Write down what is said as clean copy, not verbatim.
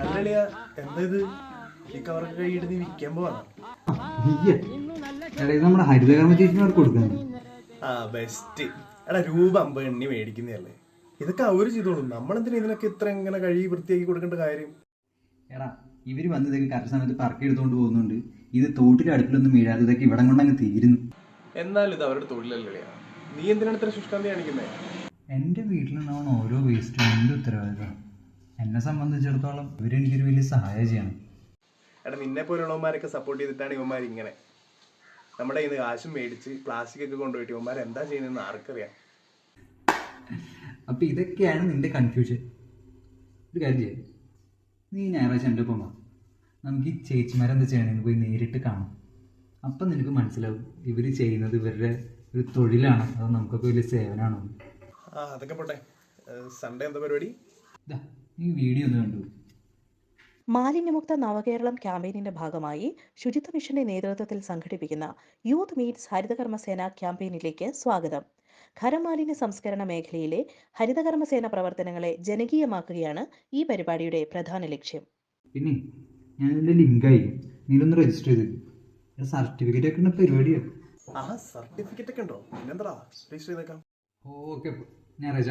അല്ലളിയ എന്താ ഇത് ഈ കവറൊക്കെ കൈയിട്ട് നീ വിൽക്കാൻ പോവാ? ഇത് നമ്മുടെ ഹരിതകർമ്മ ചേച്ചിമാർക്ക് കൊടുക്കാൻ. ആ ബെസ്റ്റ്. എടാ രൂപ 50 എണ്ണി മേടിക്കുന്നതല്ലേ, ഇതൊക്കെ അവര് ചെയ്തോളൂ. നമ്മളെന്തിനാ ഇതിനൊക്കെ ഇത്ര ഇങ്ങനെ കഴി വൃത്തിയാക്കി കൊടുക്കേണ്ട കാര്യം? എടാ ഇവര് വന്നതൊക്കെ കറക്റ്റ് സമയത്ത് പറക്കി എടുത്തോണ്ട് പോകുന്നുണ്ട്. ഇത് തോട്ടിലെ അടുപ്പിലൊന്നും വീഴാതെ ഇതൊക്കെ ഇവിടം കൊണ്ടങ്ങ് തീരുന്നു. എന്നാലും ഇത് അവരുടെ തൊഴിലല്ലേ, നീ എന്തിനാണ് ഇത്ര ശുഷ്കാന്തി കാണിക്കുന്നത്? എൻ്റെ വീട്ടിലുണ്ടാവുന്ന ഓരോ വേസ്റ്റും എൻ്റെ ഉത്തരവാദിത്തമാണ്. എന്നെ സംബന്ധിച്ചിടത്തോളം ഇവരെനിക്കൊരു വലിയ സഹായം ചെയ്യണം. എടാ നിന്നെ പോലുള്ളവന്മാരൊക്കെ സപ്പോർട്ട് ചെയ്തിട്ടാണ് ഇവന്മാർ ഇങ്ങനെ നമ്മുടെ കയ്യിൽ നിന്ന് കാശും മേടിച്ച് പ്ലാസ്റ്റിക് ഒക്കെ കൊണ്ടുപോയിട്ട് ഇവന്മാർ എന്താ ചെയ്യുന്നതെന്ന് ആർക്കറിയാം. അപ്പം ഇതൊക്കെയാണ് നിന്റെ കൺഫ്യൂഷൻ. ഒരു കാര്യം ചെയ്യും, നീ ഞായറാഴ്ച എൻ്റെ ഒപ്പം വാ. നമുക്ക് ഈ ചേച്ചിമാരെന്താ ചെയ്യണമെന്ന് പോയി നേരിട്ട് കാണാം. അപ്പം നിനക്ക് മനസ്സിലാവും ഇവർ ചെയ്യുന്നത് ഇവരുടെ ഒരു തൊഴിലാണോ അതോ നമുക്കൊക്കെ വലിയ സേവനമാണോ. ആ അതൊക്കെ പോട്ടെ, സൺഡേ എന്താ പരിപാടി? ഇതാ നീ വീഡിയോ ഒന്ന് കണ്ടു. മാലിന്യമുക്ത നവകേരളം ക്യാമ്പയിനിന്റെ ഭാഗമായി ശുചിത്വ മിഷന്റെ നേതൃത്വത്തിൽ സംഘടിപ്പിക്കുന്ന യൂത്ത് മീറ്റ്സ് ഹരിതകർമ്മസേന ക്യാമ്പയിനിലേക്ക് സ്വാഗതം. ഖരമാലിന്യ സംസ്കരണ മേഖലയിലെ ഹരിതകർമ്മസേന പ്രവർത്തനങ്ങളെ ജനകീയമാക്കുകയാണ് ഈ പരിപാടിയുടെ പ്രധാന ലക്ഷ്യം. പിന്നെ ഞാൻ ഇതിൻ്റെ ലിങ്ക് അയക്കും, നീലൊന്ന് രജിസ്റ്റർ ചെയ്ത്. സർട്ടിഫിക്കറ്റ് ഒക്കെ ഉള്ള പരിപാടിയാണ്. ആ സർട്ടിഫിക്കറ്റ് ഒക്കെ ഉണ്ടോ? പിന്നെന്താ രജിസ്റ്റർ ചെയ്തേക്കാം. ഓക്കെ ഞായറാഴ്ച.